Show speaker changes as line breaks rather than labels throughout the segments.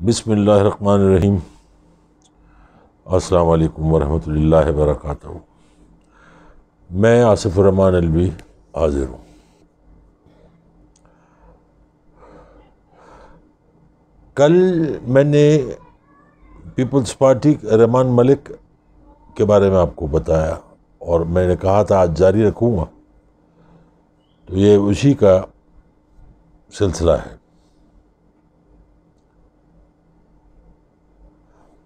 بسم اللہ الرحمن الرحیم۔ السلام علیکم ورحمۃ اللہ وبرکاتہ۔ میں آصف الرحمن الوی حاضر ہوں۔ کل میں نے پیپلز پارٹی رحمان ملک کے بارے میں آپ کو بتایا اور میں نے کہا تھا آج جاری رکھوں گا، تو یہ اسی کا سلسلہ ہے۔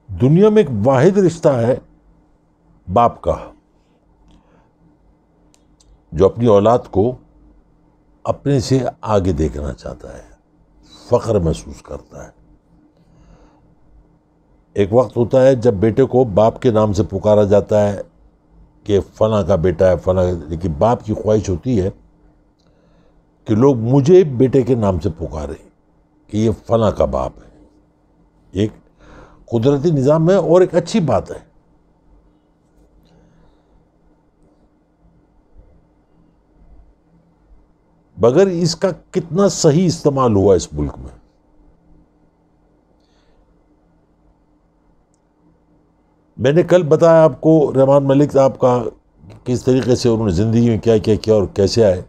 دنیا میں ایک واحد رشتہ ہے باپ کا، جو اپنی اولاد کو اپنے سے آگے دیکھنا چاہتا ہے، فخر محسوس کرتا ہے۔ ایک وقت ہوتا ہے جب بیٹے کو باپ کے نام سے پکارا جاتا ہے کہ فلاں کا بیٹا ہے، فلاں، لیکن باپ کی خواہش ہوتی ہے کہ لوگ مجھے بیٹے کے نام سے پکاریں کہ یہ فلاں کا باپ ہے۔ ایک قدرتی نظام ہے اور ایک اچھی بات ہے۔ مگر اس کا کتنا صحیح استعمال ہوا اس ملک میں؟ میں نے کل بتایا آپ کو رحمان ملک صاحب کا کس طریقے سے انہوں نے زندگی میں کیا کیا اور کیسے آئے،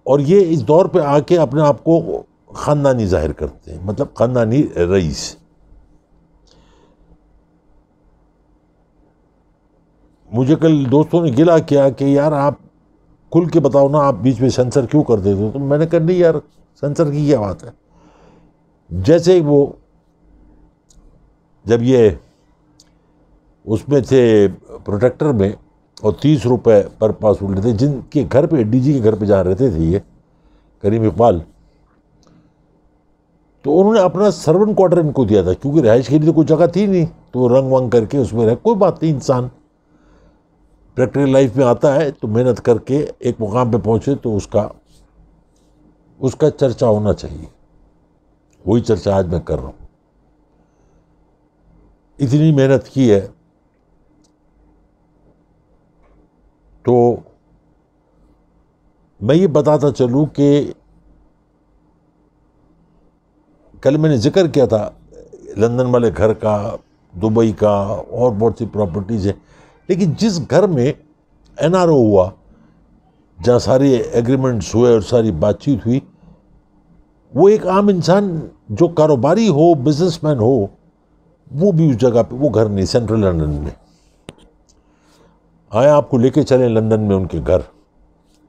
اور یہ اس دور پہ آ کے اپنے آپ کو خاندانی ظاہر کرتے ہیں، مطلب خاندانی رئیس۔ مجھے کل دوستوں نے گلا کیا کہ یار آپ کھل کے بتاؤ نا، آپ بیچ میں سینسر کیوں کر دیتے ہو؟ تو میں نے کہا نہیں یار، سینسر کی کیا بات ہے۔ جیسے وہ جب یہ اس میں تھے پروٹیکٹر میں اور 30 روپے پر پاسپورٹ لیتے، جن کے گھر پہ ڈی جی کے گھر پہ جہاں رہتے تھے یہ کریم اقبال، تو انہوں نے اپنا سرون کوارٹر ان کو دیا تھا، کیونکہ رہائش کے لیے تو کوئی جگہ تھی نہیں، تو وہ رنگ ونگ کر کے اس میں رہ، کوئی بات نہیں، انسان پریکٹیکل لائف میں آتا ہے تو محنت کر کے ایک مقام پہ پہنچے تو اس کا چرچا ہونا چاہیے۔ وہی چرچا آج میں کر رہا ہوں۔ اتنی محنت کی ہے تو میں یہ بتاتا چلوں کہ کل میں نے ذکر کیا تھا لندن والے گھر کا، دبئی کا، اور بہت سی پراپرٹیز ہیں، لیکن جس گھر میں این آر او ہوا، جہاں سارے ایگریمنٹس ہوئے اور ساری بات چیت ہوئی، وہ ایک عام انسان جو کاروباری ہو، بزنس مین ہو، وہ بھی اس جگہ پہ، وہ گھر نہیں، سینٹرل لندن میں۔ آئے آپ کو لے کے چلیں لندن میں ان کے گھر،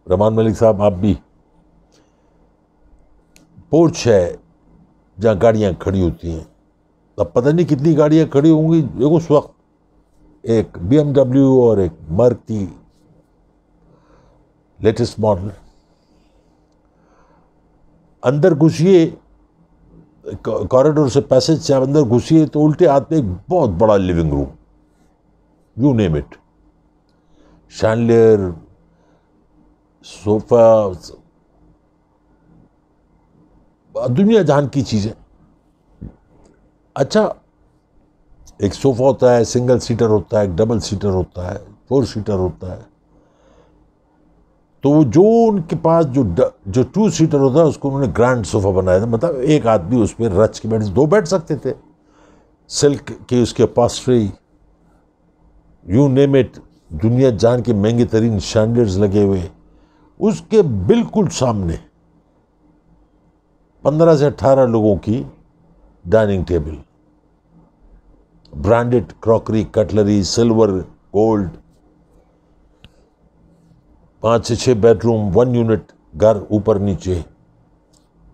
رحمان ملک صاحب آپ بھی۔ پورچ ہے جہاں گاڑیاں کھڑی ہوتی ہیں، اب پتہ نہیں کتنی گاڑیاں کھڑی ہوں گی اس وقت، ایک بی ایم ڈبلیو اور ایک مرک کی لیٹسٹ ماڈل۔ اندر گھسیے، کوریڈور سے پیسج سے اندر گھسیے تو الٹے ہاتھ میں ایک بہت بڑا living room, you name it, chandelier, sofa, دنیا جہان کی چیزیں۔ اچھا، ایک صوفہ ہوتا ہے، سنگل سیٹر ہوتا ہے، ایک ڈبل سیٹر ہوتا ہے، 4 سیٹر ہوتا ہے، تو وہ جو ان کے پاس جو 2 سیٹر ہوتا ہے اس کو انہوں نے گرینڈ صوفہ بنایا تھا، مطلب ایک آدمی اس پہ رچ کے بیٹھ، 2 بیٹھ سکتے تھے، سلک کی اس کے پاسٹری، یو نیم اٹ، دنیا جان کے مہنگے ترین شینڈلرز لگے ہوئے، اس کے بالکل سامنے 15 سے 18 لوگوں کی dining table, branded crockery, cutlery, silver, gold, 5 سے 6 بیڈ روم، 1 یونٹ گھر، اوپر نیچے۔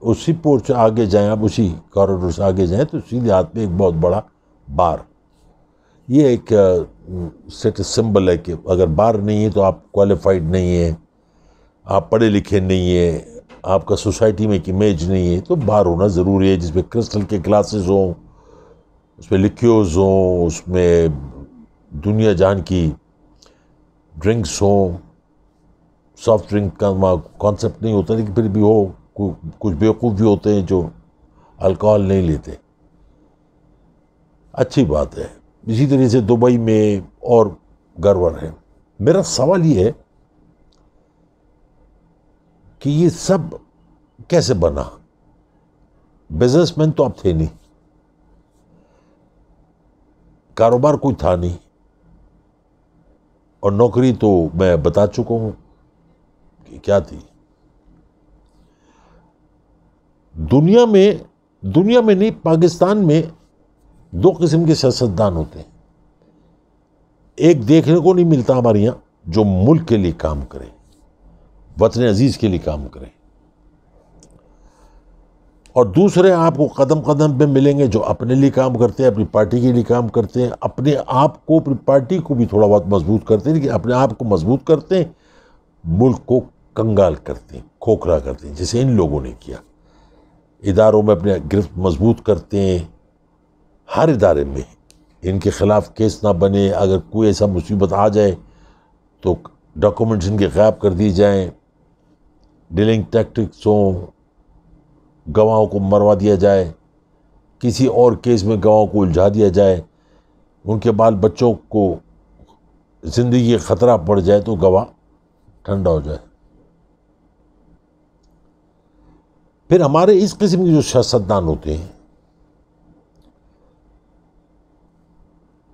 اسی پورچ سے آگے جائیں، اب اسی کوریڈور سے آگے جائیں تو سیدھے ہاتھ میں ایک بہت بڑا بار۔ یہ ایک اسٹیٹس سمبل ہے کہ اگر بار نہیں ہے تو آپ کوالیفائڈ نہیں ہیں، آپ پڑھے لکھے نہیں ہیں، آپ کا سوسائٹی میں ایک امیج نہیں ہے، تو بار ہونا ضروری ہے، جس میں کرسٹل کے گلاسز ہوں، اس میں لکیوز ہوں، اس میں دنیا جہان کی ڈرنکس ہوں۔ سافٹ ڈرنک کا کانسیپٹ نہیں ہوتا، لیکن پھر بھی ہو، کچھ بیوقوف بھی ہوتے ہیں جو الکوہل نہیں لیتے، اچھی بات ہے۔ اسی طرح سے دبئی میں اور گھر ہے۔ میرا سوال یہ ہے کہ یہ سب کیسے بنا؟ بزنس مین تو اب تھے نہیں، کاروبار کوئی تھا نہیں، اور نوکری تو میں بتا چکا ہوں کہ کیا تھی. دنیا میں نہیں، پاکستان میں دو قسم کے سیاستدان ہوتے ہیں. ایک دیکھنے کو نہیں ملتا ہمارے یہاں جو ملک کے لیے کام کرے، وطن عزیز کے لیے کام کرے، اور دوسرے آپ کو قدم قدم پہ ملیں گے جو اپنے لیے کام کرتے ہیں، اپنی پارٹی کے لیے کام کرتے ہیں، اپنے آپ کو، اپنی پارٹی کو بھی تھوڑا بہت مضبوط کرتے ہیں، لیکن اپنے آپ کو مضبوط کرتے ہیں، ملک کو کنگال کرتے ہیں، کھوکھلا کرتے ہیں، جیسے ان لوگوں نے کیا. اداروں میں اپنے گرفت مضبوط کرتے ہیں، ہر ادارے میں ان کے خلاف کیس نہ بنے، اگر کوئی ایسا مصیبت آ جائے تو ڈاکومنٹس ان کے غائب کر دی جائیں، ڈیلنگ ٹیکٹکس ہوں، گواہوں کو مروا دیا جائے، کسی اور کیس میں گواہوں کو الجھا دیا جائے، ان کے بال بچوں کو زندگی کا خطرہ پڑ جائے تو گواہ ٹھنڈا ہو جائے. پھر ہمارے اس قسم کے جو سیاستدان ہوتے ہیں،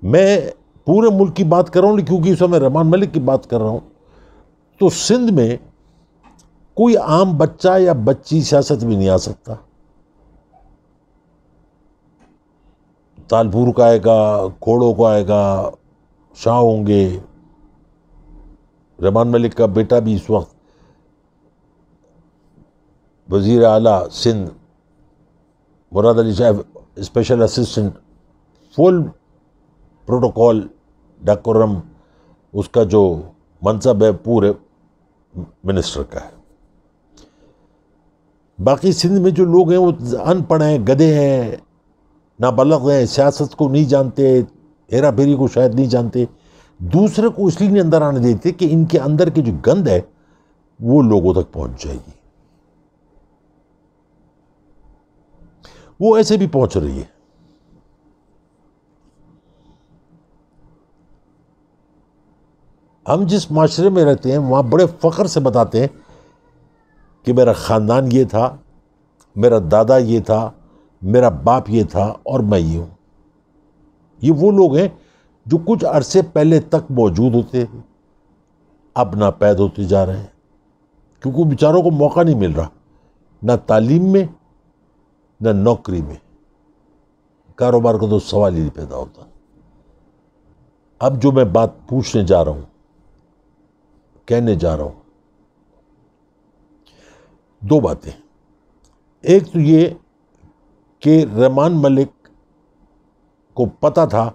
میں پورے ملک کی بات کر رہا ہوں کیونکہ اس میں رحمان ملک کی بات کر رہا ہوں، تو سندھ میں کوئی عام بچہ یا بچی سیاست میں نہیں آ سکتا. تالپور کا آئے گا، کھوڑوں کا آئے گا، شاہ ہوں گے. رحمان ملک کا بیٹا بھی اس وقت وزیر اعلیٰ Sindh, Murad Ali Shah special assistant, full protocol decorum, اس کا جو منصب ہے پورے منسٹر کا ہے. باقی سندھ میں جو لوگ ہیں وہ ان پڑھ ہیں، گدھے ہیں، نابلغ ہیں، سیاست کو نہیں جانتے، ہیرا پھیری کو شاید نہیں جانتے. دوسرے کو اس لیے نہیں اندر آنے دیتے کہ ان کے اندر کی جو گند ہے وہ لوگوں تک پہنچ جائے گی. وہ ایسے بھی پہنچ رہی ہے. ہم جس معاشرے میں رہتے ہیں وہاں بڑے فخر سے بتاتے ہیں کہ میرا خاندان یہ تھا، میرا دادا یہ تھا، میرا باپ یہ تھا، اور میں یہ ہوں. یہ وہ لوگ ہیں جو کچھ عرصے پہلے تک موجود ہوتے ہیں، اب ناپید ہوتے جا رہے ہیں، کیونکہ بیچاروں کو موقع نہیں مل رہا، نہ تعلیم میں، نہ نوکری میں. کاروبار کا تو سوال ہی نہیں پیدا ہوتا. اب جو میں بات پوچھنے جا رہا ہوں، کہنے جا رہا ہوں، دو باتیں. ایک تو یہ کہ رحمان ملک کو پتا تھا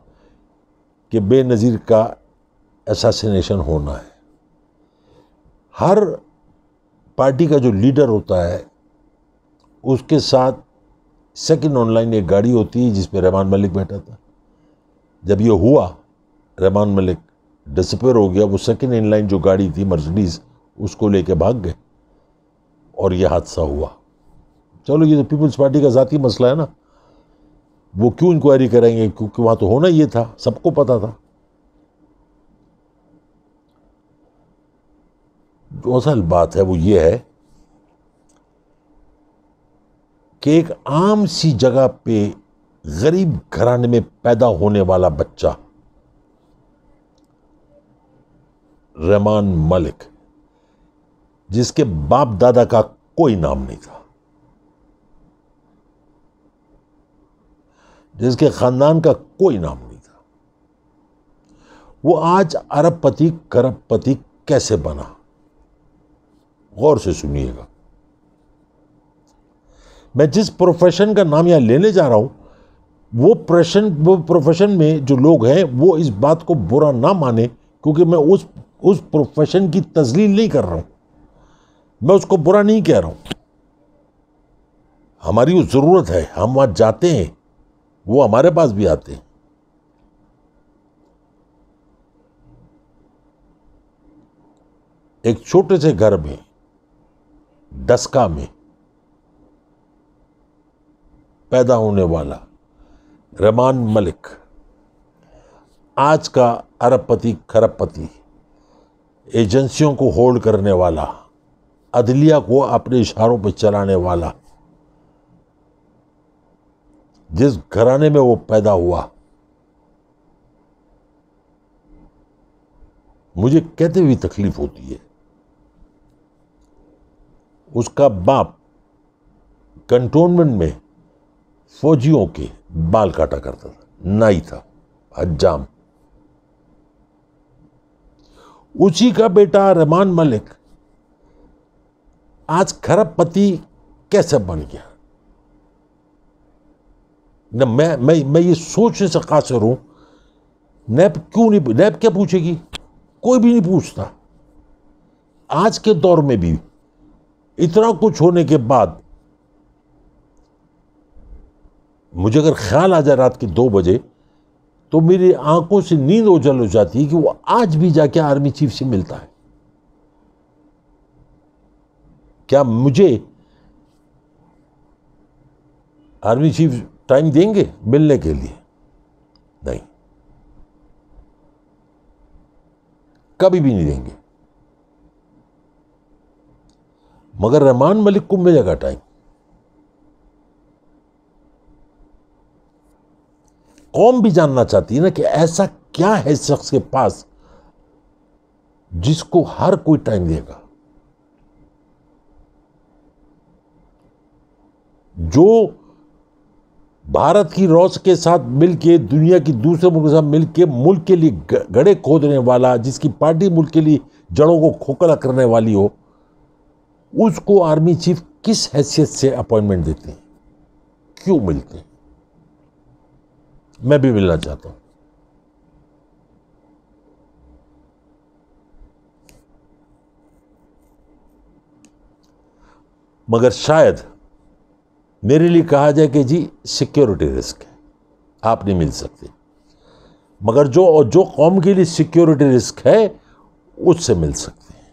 کہ بے نظیر کا اساسینیشن ہونا ہے. ہر پارٹی کا جو لیڈر ہوتا ہے اس کے ساتھ سیکنڈ آن لائن ایک گاڑی ہوتی ہے جس پہ رحمان ملک بیٹھا تھا. جب یہ ہوا، رحمان ملک ڈسپیئر ہو گیا، وہ سیکنڈ ان لائن جو گاڑی تھی مرسڈیز، اس کو لے کے بھاگ گئے اور یہ حادثہ ہوا. چلو یہ تو پیپلز پارٹی کا ذاتی مسئلہ ہے نا، وہ کیوں انکوائری کریں گے، کیونکہ وہاں تو ہونا یہ تھا، سب کو پتا تھا. جو اصل بات ہے وہ یہ ہے کہ ایک عام سی جگہ پہ غریب گھرانے میں پیدا ہونے والا بچہ رحمان ملک، جس کے باپ دادا کا کوئی نام نہیں تھا، جس کے خاندان کا کوئی نام نہیں تھا، وہ آج ارب پتی کرب پتی کیسے بنا؟ غور سے سنیے گا. میں جس پروفیشن کا نام یہاں لینے جا رہا ہوں وہ پروفیشن میں جو لوگ ہیں وہ اس بات کو برا نہ مانے، کیونکہ میں اس پروفیشن کی تذلیل نہیں کر رہا ہوں، میں اس کو برا نہیں کہہ رہا ہوں. ہماری وہ ضرورت ہے، ہم وہاں جاتے ہیں، وہ ہمارے پاس بھی آتے ہیں. ایک چھوٹے سے گھر میں، ڈسکا میں پیدا ہونے والا رحمان ملک آج کا ارب پتی کھرب پتی، ایجنسیوں کو ہولڈ کرنے والا، عدلیہ کو اپنے اشاروں پہ چلانے والا، جس گھرانے میں وہ پیدا ہوا، مجھے کہتے ہوئے تکلیف ہوتی ہے، اس کا باپ کنٹونمنٹ میں فوجیوں کے بال کاٹا کرتا تھا، نائی تھا، حجام۔ اسی کا بیٹا رحمان ملک آج کھرب پتی کیسے بن گیا؟ نہ میں یہ سوچنے سے قاصر ہوں، نیب کیوں نہیں، نیب کیا پوچھے گی؟ کوئی بھی نہیں پوچھتا۔ آج کے دور میں بھی اتنا کچھ ہونے کے بعد مجھے اگر خیال آ جائے رات کے 2 بجے تو میری آنکھوں سے نیند اوجھل ہو جاتی ہے کہ وہ آج بھی جا کے آرمی چیف سے ملتا ہے۔ کیا مجھے آرمی چیف ٹائم دیں گے ملنے کے لیے؟ نہیں، کبھی بھی نہیں دیں گے۔ مگر رحمان ملک کو ملے گا ٹائم۔ قوم بھی جاننا چاہتی ہے نا کہ ایسا کیا ہے اس شخص کے پاس جس کو ہر کوئی ٹائم دے گا، جو بھارت کی روس کے ساتھ مل کے، دنیا کی دوسرے ملک کے ساتھ مل کے ملک کے لیے گڑھے کھودنے والا، جس کی پارٹی ملک کے لیے جڑوں کو کھوکھلا کرنے والی ہو، اس کو آرمی چیف کس حیثیت سے اپوائنٹمنٹ دیتے ہیں؟ کیوں ملتے ہیں؟ میں بھی ملنا چاہتا ہوں۔ مگر شاید میرے لیے کہا جائے کہ جی سیکیورٹی رسک ہے، آپ نہیں مل سکتے، مگر جو قوم کے لیے سیکیورٹی رسک ہے اس سے مل سکتے ہیں۔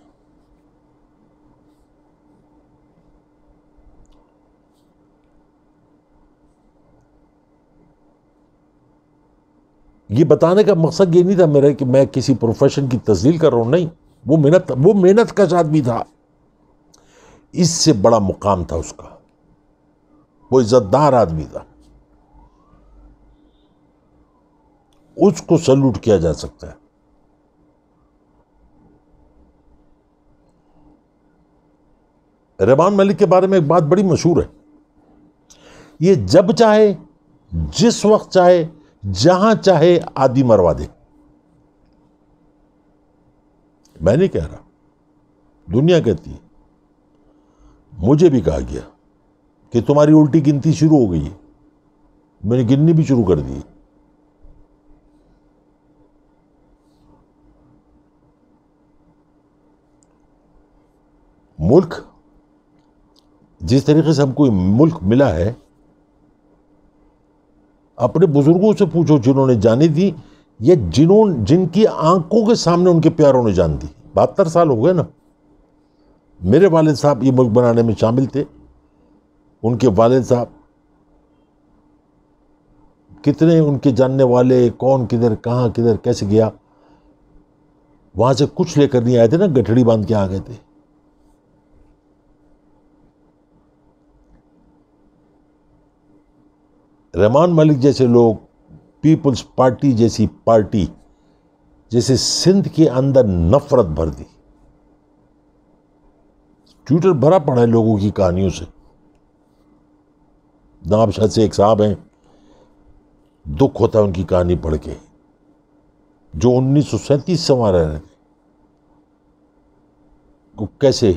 یہ بتانے کا مقصد یہ نہیں تھا میرا کہ میں کسی پروفیشن کی تذلیل کر رہا ہوں، نہیں، وہ محنت کا آدمی تھا، اس سے بڑا مقام تھا اس کا، وہ عزت دار آدمی تھا، اس کو سلوٹ کیا جا سکتا ہے۔ رحمان ملک کے بارے میں ایک بات بڑی مشہور ہے، یہ جب چاہے، جس وقت چاہے، جہاں چاہے آدمی مروا دے۔ میں نہیں کہہ رہا، دنیا کہتی ہے، مجھے بھی کہا گیا کہ تمہاری الٹی گنتی شروع ہو گئی ہے، میں نے گننی بھی شروع کر دی۔ ملک جس طریقے سے ہم کو ملک ملا ہے، اپنے بزرگوں سے پوچھو جنہوں نے جانی دی، یا جن کی آنکھوں کے سامنے ان کے پیاروں نے جان دی۔ 72 سال ہو گئے نا۔ میرے والد صاحب یہ ملک بنانے میں شامل تھے، ان کے والد صاحب، کتنے ان کے جاننے والے، کون کدھر کہاں کدھر کیسے گیا، وہاں سے کچھ لے کر نہیں آئے تھے نا، گٹھڑی باندھ کے آ گئے تھے۔ رحمان ملک جیسے لوگ، پیپلز پارٹی جیسی پارٹی، جیسے سندھ کے اندر نفرت بھر دی، ٹویٹر بھرا پڑا ہے لوگوں کی کہانیوں سے۔ نواب شاہ سے ایک صاحب ہیں، دکھ ہوتا ہے ان کی کہانی پڑھ کے، جو 1937 سے وہاں رہ رہے تھے، کو کیسے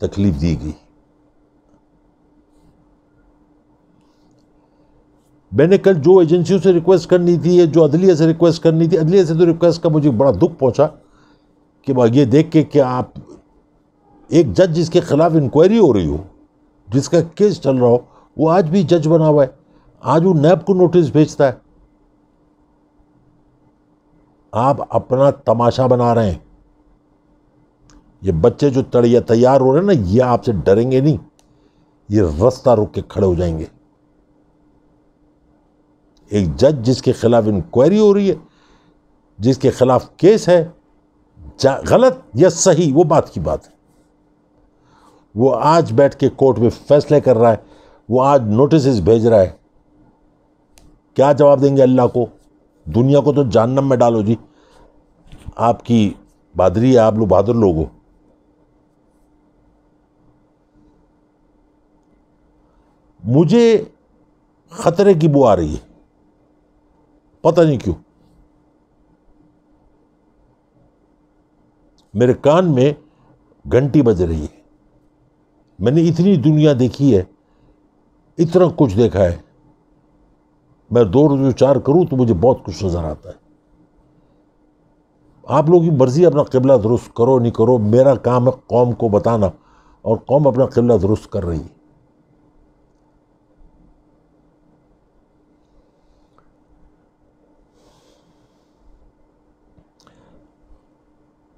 تکلیف دی گئی۔ میں نے کل جو ایجنسیوں سے ریکویسٹ کرنی تھی، جو عدلیہ سے ریکویسٹ کرنی تھی، عدلیہ سے تو ریکویسٹ کا مجھے بڑا دکھ پہنچا کہ یہ دیکھ کے کہ آپ ایک جج جس کے خلاف انکوائری ہو رہی ہو، جس کا کیس چل رہا ہو، وہ آج بھی جج بنا ہوا ہے، آج وہ نیب کو نوٹس بھیجتا ہے۔ آپ اپنا تماشا بنا رہے ہیں۔ یہ بچے جو تیار ہو رہے ہیں نا، یہ آپ سے ڈریں گے نہیں، یہ رستہ روک کے کھڑے ہو جائیں گے۔ ایک جج جس کے خلاف انکوائری ہو رہی ہے، جس کے خلاف کیس ہے، غلط یا صحیح وہ بات کی بات ہے، وہ آج بیٹھ کے کورٹ میں فیصلے کر رہا ہے، وہ آج نوٹسز بھیج رہا ہے، کیا جواب دیں گے اللہ کو؟ دنیا کو تو جہنم میں ڈالو جی، آپ کی بہادری ہے، آپ لوگ بہادر لوگ ہو۔ مجھے خطرے کی بو آ رہی ہے، پتہ نہیں کیوں، میرے کان میں گھنٹی بج رہی ہے۔ میں نے اتنی دنیا دیکھی ہے، اتنا کچھ دیکھا ہے، میں 2 روز 4 کروں تو مجھے بہت کچھ نظر آتا ہے۔ آپ لوگوں کی مرضی، اپنا قبلہ درست کرو نہیں کرو، میرا کام ہے قوم کو بتانا، اور قوم اپنا قبلہ درست کر رہی ہے۔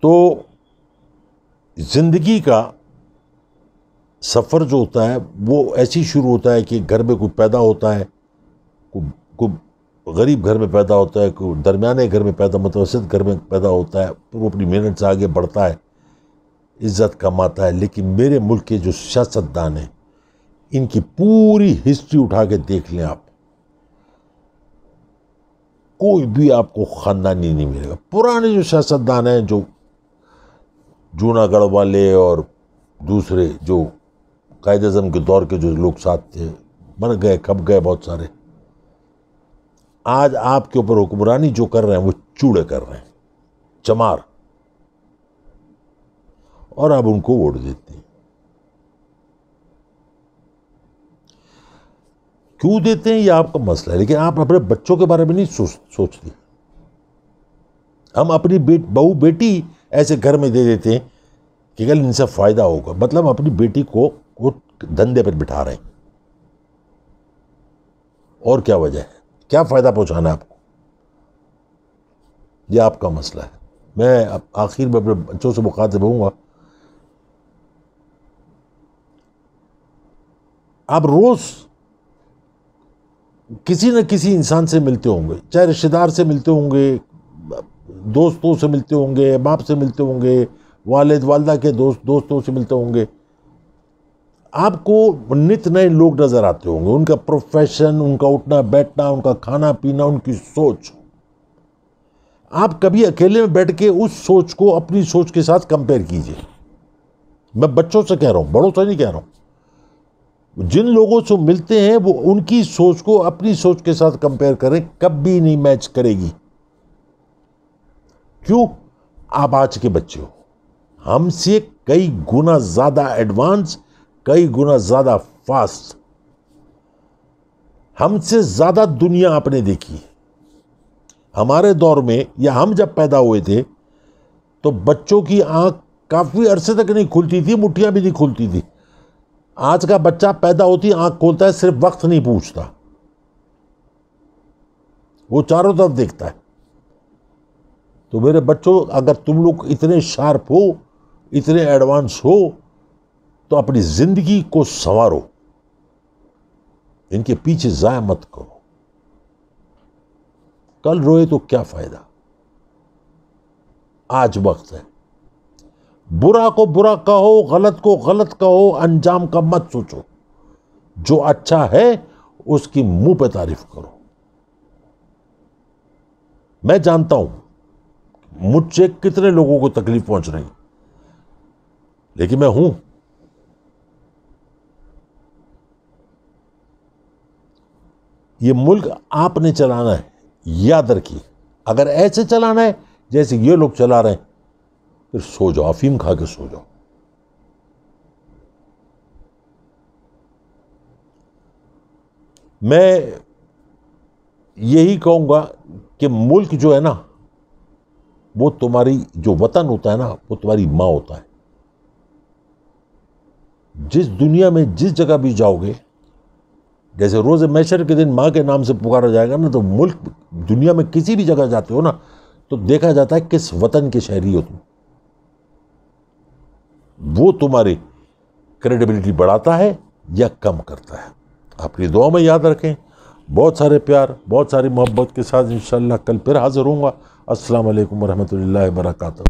تو زندگی کا سفر جو ہوتا ہے وہ ایسی شروع ہوتا ہے کہ گھر میں کوئی پیدا ہوتا ہے، کوئی غریب گھر میں پیدا ہوتا ہے، کوئی درمیانے گھر میں پیدا، متوسط گھر میں پیدا ہوتا ہے، پھر وہ اپنی محنت سے آگے بڑھتا ہے، عزت کماتا ہے۔ لیکن میرے ملک کے جو سیاستدان ہیں، ان کی پوری ہسٹری اٹھا کے دیکھ لیں آپ، کوئی بھی آپ کو خاندانی نہیں ملے گا۔ پرانے جو سیاستدان ہیں، جو جوناگڑھ والے اور دوسرے جو قائد اعظم کے دور کے جو لوگ ساتھ تھے، مر گئے، کھپ گئے بہت سارے، آج آپ کے اوپر حکمرانی جو کر رہے ہیں وہ چوڑے کر رہے ہیں، چمار، اور آپ ان کو ووٹ دیتے ہیں۔ کیوں دیتے ہیں یہ آپ کا مسئلہ ہے، لیکن آپ اپنے بچوں کے بارے میں نہیں سوچتے۔ ہم اپنی بہو بیٹی ایسے گھر میں دے دیتے ہیں کہ کل ان سے فائدہ ہوگا، مطلب اپنی بیٹی کو وہ دھندے پر بٹھا رہے ہیں۔ اور کیا وجہ ہے؟ کیا فائدہ پہنچانا ہے آپ کو؟ یہ آپ کا مسئلہ ہے۔ میں آخر میں اپنے بچوں سے مخاطب ہوں گا، آپ روز کسی نہ کسی انسان سے ملتے ہوں گے، چاہے رشتہ دار سے ملتے ہوں گے، دوستوں سے ملتے ہوں گے، باپ سے ملتے ہوں گے، والد والدہ کے دوستوں سے ملتے ہوں گے۔ آپ کو نت نئے لوگ نظر آتے ہوں گے، ان کا پروفیشن، ان کا اٹھنا بیٹھنا، ان کا کھانا پینا، ان کی سوچ۔ آپ کبھی اکیلے میں بیٹھ کے اس سوچ کو اپنی سوچ کے ساتھ کمپیئر کیجئے۔ میں بچوں سے کہہ رہا ہوں، بڑوں سے نہیں کہہ رہا ہوں۔ جن لوگوں سے ملتے ہیں وہ ان کی سوچ کو اپنی سوچ کے ساتھ کمپیئر کریں، کبھی نہیں میچ کرے گی۔ کیوں؟ آپ آج کے بچے ہو، ہم سے کئی گنا زیادہ ایڈوانس، کئی گنا زیادہ فاسٹ، ہم سے زیادہ دنیا آپ نے دیکھی۔ ہمارے دور میں یا ہم جب پیدا ہوئے تھے تو بچوں کی آنکھ کافی عرصے تک نہیں کھلتی تھی، مٹھیاں بھی نہیں کھلتی تھی۔ آج کا بچہ پیدا ہوتی آنکھ کھولتا ہے، صرف وقت نہیں پوچھتا، وہ چاروں طرف دیکھتا ہے۔ تو میرے بچوں، اگر تم لوگ اتنے شارپ ہو، اتنے ایڈوانس ہو، تو اپنی زندگی کو سنوارو، ان کے پیچھے ضائع مت کرو۔ کل روئے تو کیا فائدہ؟ آج وقت ہے۔ برا کو برا کہو، غلط کو غلط کہو، انجام کا مت سوچو۔ جو اچھا ہے اس کی منہ پہ تعریف کرو۔ میں جانتا ہوں مجھ سے کتنے لوگوں کو تکلیف پہنچ رہی، لیکن میں ہوں۔ یہ ملک آپ نے چلانا ہے، یاد رکھیے۔ اگر ایسے چلانا ہے جیسے یہ لوگ چلا رہے ہیں، پھر سو جاؤ، افیم کھا کے سو جاؤ۔ میں یہی کہوں گا کہ ملک جو ہے نا، وہ تمہاری جو وطن ہوتا ہے نا، وہ تمہاری ماں ہوتا ہے۔ جس دنیا میں جس جگہ بھی جاؤ گے، جیسے روز محشر کے دن ماں کے نام سے پکارا جائے گا نا، تو ملک دنیا میں کسی بھی جگہ جاتے ہو نا، تو دیکھا جاتا ہے کس وطن کے شہری ہو تم۔ وہ تمہاری کریڈیبلٹی بڑھاتا ہے یا کم کرتا ہے۔ اپنی دعا میں یاد رکھیں۔ بہت سارے پیار، بہت ساری محبت کے ساتھ انشاءاللہ کل پھر حاضر ہوں گا۔ السلام علیکم ورحمۃ اللہ وبرکاتہ۔